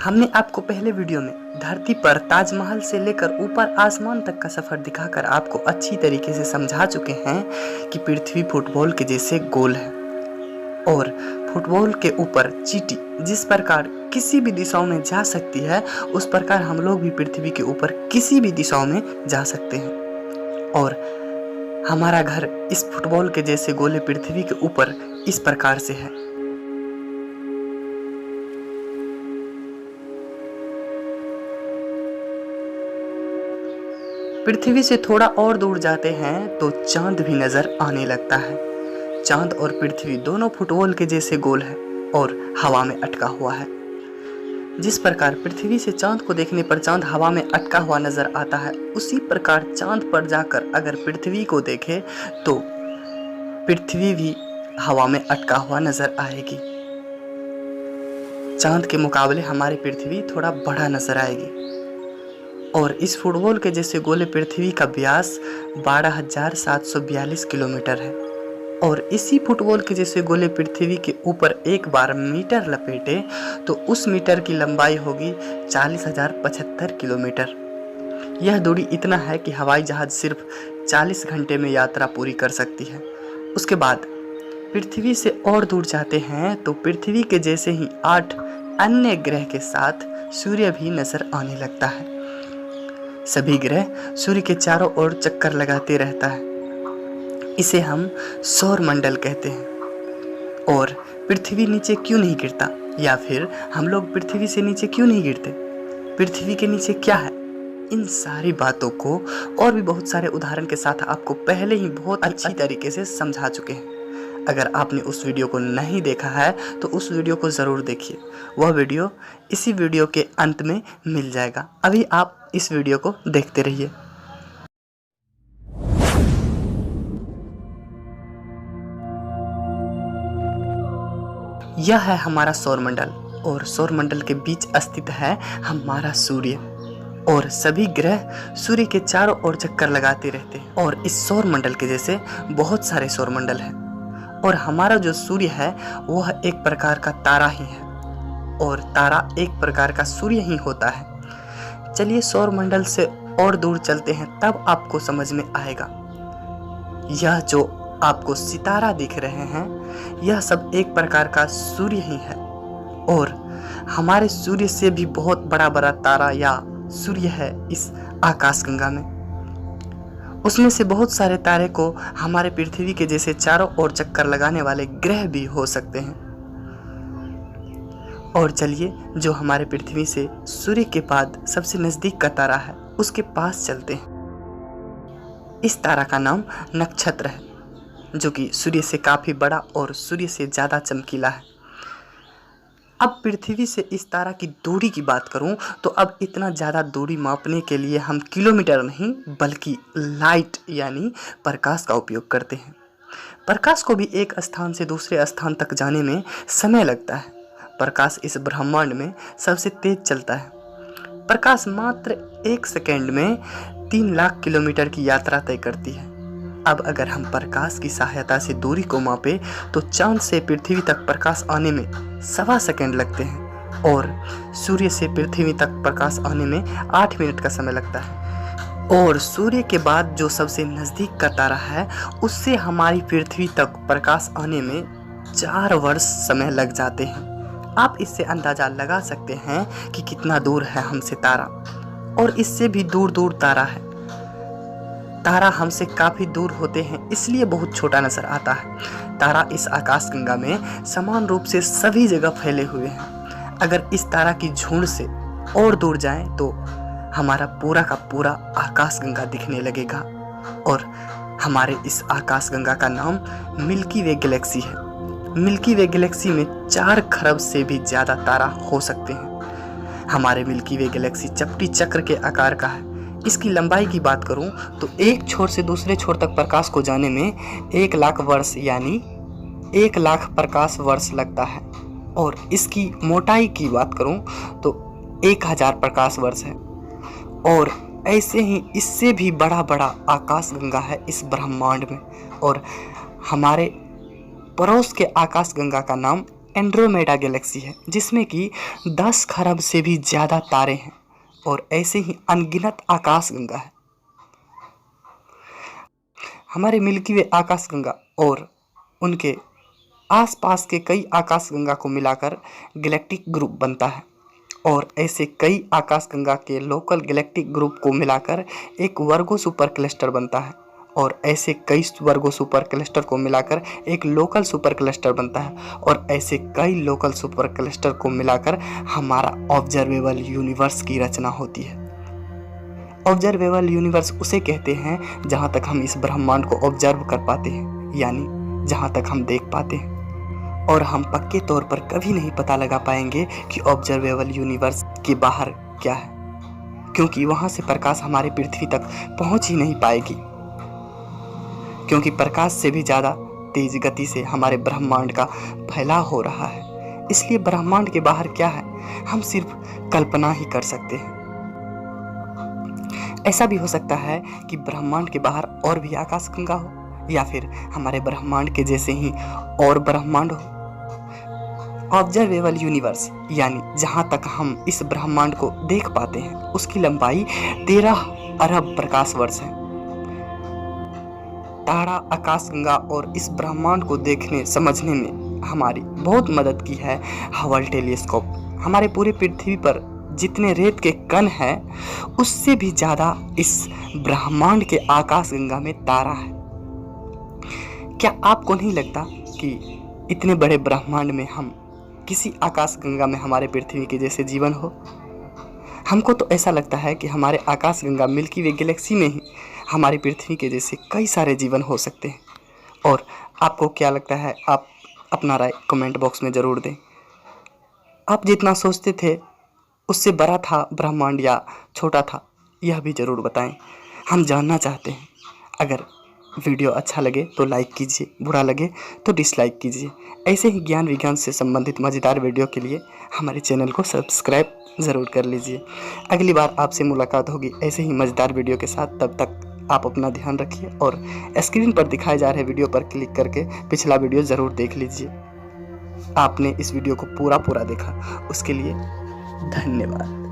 हमने आपको पहले वीडियो में धरती पर ताजमहल से लेकर ऊपर आसमान तक का सफर दिखाकर आपको अच्छी तरीके से समझा चुके हैं कि पृथ्वी फुटबॉल के जैसे गोल है और फुटबॉल के ऊपर चींटी जिस प्रकार किसी भी दिशाओं में जा सकती है उस प्रकार हम लोग भी पृथ्वी के ऊपर किसी भी दिशाओं में जा सकते हैं। और हमारा घर इस फुटबॉल के जैसे गोले पृथ्वी के ऊपर इस प्रकार से है। पृथ्वी से थोड़ा और दूर जाते हैं तो चांद भी नजर आने लगता है। चांद और पृथ्वी दोनों फुटबॉल के जैसे गोल है और हवा में अटका हुआ है। जिस प्रकार पृथ्वी से चांद को देखने पर चांद हवा में अटका हुआ नजर आता है, उसी प्रकार चांद पर जाकर अगर पृथ्वी को देखें तो पृथ्वी भी हवा में अटका हुआ नजर आएगी। चांद के मुकाबले हमारी पृथ्वी थोड़ा बड़ा नजर आएगी। और इस फुटबॉल के जैसे गोले पृथ्वी का व्यास 12,742 किलोमीटर है और इसी फुटबॉल के जैसे गोले पृथ्वी के ऊपर एक बार मीटर लपेटे तो उस मीटर की लंबाई होगी 40,075 किलोमीटर। यह दूरी इतना है कि हवाई जहाज सिर्फ 40 घंटे में यात्रा पूरी कर सकती है। उसके बाद पृथ्वी से और दूर जाते हैं तो पृथ्वी के जैसे ही 8 अन्य ग्रह के साथ सूर्य भी नजर आने लगता है। सभी ग्रह सूर्य के चारों ओर चक्कर लगाते रहता है। इसे हम सौर मंडल कहते हैं। और पृथ्वी नीचे क्यों नहीं गिरता, या फिर हम लोग पृथ्वी से नीचे क्यों नहीं गिरते, पृथ्वी के नीचे क्या है, इन सारी बातों को और भी बहुत सारे उदाहरण के साथ आपको पहले ही बहुत अच्छी तरीके से समझा चुके हैं। अगर आपने उस वीडियो को नहीं देखा है तो उस वीडियो को ज़रूर देखिए। वह वीडियो इसी वीडियो के अंत में मिल जाएगा। अभी आप इस वीडियो को देखते रहिए। यह है हमारा सौरमंडल और सौरमंडल के बीच स्थित है हमारा सूर्य और सभी ग्रह सूर्य के चारों ओर चक्कर लगाते रहते हैं। और इस सौरमंडल के जैसे बहुत सारे सौरमंडल हैं और हमारा जो सूर्य है वह एक प्रकार का तारा ही है और तारा एक प्रकार का सूर्य ही होता है। चलिए सौरमंडल से और दूर चलते हैं, तब आपको समझ में आएगा। यह जो आपको सितारा दिख रहे हैं यह सब एक प्रकार का सूर्य ही है और हमारे सूर्य से भी बहुत बड़ा बड़ा तारा या सूर्य है इस आकाशगंगा में। उसमें से बहुत सारे तारे को हमारे पृथ्वी के जैसे चारों ओर चक्कर लगाने वाले ग्रह भी हो सकते हैं। और चलिए जो हमारे पृथ्वी से सूर्य के बाद सबसे नजदीक का तारा है उसके पास चलते हैं। इस तारा का नाम नक्षत्र है जो कि सूर्य से काफी बड़ा और सूर्य से ज्यादा चमकीला है। अब पृथ्वी से इस तारा की दूरी की बात करूं तो अब इतना ज़्यादा दूरी मापने के लिए हम किलोमीटर नहीं बल्कि लाइट यानी प्रकाश का उपयोग करते हैं। प्रकाश को भी एक स्थान से दूसरे स्थान तक जाने में समय लगता है। प्रकाश इस ब्रह्मांड में सबसे तेज चलता है। प्रकाश मात्र 1 सेकेंड में 3 लाख किलोमीटर की यात्रा तय करती है। अब अगर हम प्रकाश की सहायता से दूरी को मापे तो चांद से पृथ्वी तक प्रकाश आने में 1.25 सेकेंड लगते हैं और सूर्य से पृथ्वी तक प्रकाश आने में 8 मिनट का समय लगता है। और सूर्य के बाद जो सबसे नज़दीक का तारा है उससे हमारी पृथ्वी तक प्रकाश आने में 4 वर्ष समय लग जाते हैं। आप इससे अंदाज़ा लगा सकते हैं कि कितना दूर है हमसे तारा। और इससे भी दूर दूर तारा है। तारा हमसे काफ़ी दूर होते हैं इसलिए बहुत छोटा नजर आता है। तारा इस आकाशगंगा में समान रूप से सभी जगह फैले हुए हैं। अगर इस तारा की झुंड से और दूर जाएं तो हमारा पूरा का पूरा आकाशगंगा दिखने लगेगा। और हमारे इस आकाशगंगा का नाम मिल्की वे गैलेक्सी है। मिल्की वे गैलेक्सी में 4 खरब से भी ज़्यादा तारा हो सकते हैं। हमारे मिल्की वे गैलेक्सी चपटी चक्र के आकार का है। इसकी लंबाई की बात करूं तो एक छोर से दूसरे छोर तक प्रकाश को जाने में 1 लाख वर्ष यानी 1 लाख प्रकाश वर्ष लगता है। और इसकी मोटाई की बात करूं तो 1000 प्रकाश वर्ष है। और ऐसे ही इससे भी बड़ा बड़ा आकाशगंगा है इस ब्रह्मांड में। और हमारे पड़ोस के आकाशगंगा का नाम एंड्रोमेडा गैलेक्सी है जिसमें कि 10 खरब से भी ज़्यादा तारे हैं और ऐसे ही अनगिनत आकाशगंगा है। हमारे मिल्की वे आकाशगंगा और उनके आसपास के कई आकाशगंगा को मिलाकर गैलेक्टिक ग्रुप बनता है और ऐसे कई आकाशगंगा के लोकल गैलेक्टिक ग्रुप को मिलाकर एक वर्गो सुपर क्लस्टर बनता है और ऐसे कई वर्गो सुपर क्लस्टर को मिलाकर एक लोकल सुपर क्लस्टर बनता है और ऐसे कई लोकल सुपर क्लस्टर को मिलाकर हमारा ऑब्जर्वेबल यूनिवर्स की रचना होती है। ऑब्जर्वेबल यूनिवर्स उसे कहते हैं जहाँ तक हम इस ब्रह्मांड को ऑब्जर्व कर पाते हैं, यानी जहाँ तक हम देख पाते हैं। और हम पक्के तौर पर कभी नहीं पता लगा पाएंगे कि ऑब्जर्वेबल यूनिवर्स के बाहर क्या है, क्योंकि वहाँ से प्रकाश हमारे पृथ्वी तक पहुँच ही नहीं पाएगी, क्योंकि प्रकाश से भी ज़्यादा तेज गति से हमारे ब्रह्मांड का फैलाव हो रहा है। इसलिए ब्रह्मांड के बाहर क्या है हम सिर्फ कल्पना ही कर सकते हैं। ऐसा भी हो सकता है कि ब्रह्मांड के बाहर और भी आकाशगंगा हो या फिर हमारे ब्रह्मांड के जैसे ही और ब्रह्मांड हो। ऑब्जर्वेबल यूनिवर्स यानी जहाँ तक हम इस ब्रह्मांड को देख पाते हैं उसकी लंबाई 13 अरब प्रकाश वर्ष है। तारा, आकाशगंगा और इस ब्रह्मांड को देखने समझने में हमारी बहुत मदद की है हबल टेलीस्कोप। हमारे पूरे पृथ्वी पर जितने रेत के कण हैं उससे भी ज़्यादा इस ब्रह्मांड के आकाशगंगा में तारा है। क्या आपको नहीं लगता कि इतने बड़े ब्रह्मांड में हम किसी आकाशगंगा में हमारे पृथ्वी के जैसे जीवन हो? हमको तो ऐसा लगता है कि हमारे आकाशगंगा मिल्की वे गैलेक्सी में ही हमारी पृथ्वी के जैसे कई सारे जीवन हो सकते हैं। और आपको क्या लगता है, आप अपना राय कमेंट बॉक्स में ज़रूर दें। आप जितना सोचते थे उससे बड़ा था ब्रह्मांड या छोटा था, यह भी ज़रूर बताएं, हम जानना चाहते हैं। अगर वीडियो अच्छा लगे तो लाइक कीजिए, बुरा लगे तो डिसलाइक कीजिए। ऐसे ही ज्ञान विज्ञान से संबंधित मज़ेदार वीडियो के लिए हमारे चैनल को सब्सक्राइब ज़रूर कर लीजिए। अगली बार आपसे मुलाकात होगी ऐसे ही मज़ेदार वीडियो के साथ। तब तक आप अपना ध्यान रखिए और स्क्रीन पर दिखाए जा रहे वीडियो पर क्लिक करके पिछला वीडियो ज़रूर देख लीजिए। आपने इस वीडियो को पूरा देखा उसके लिए धन्यवाद।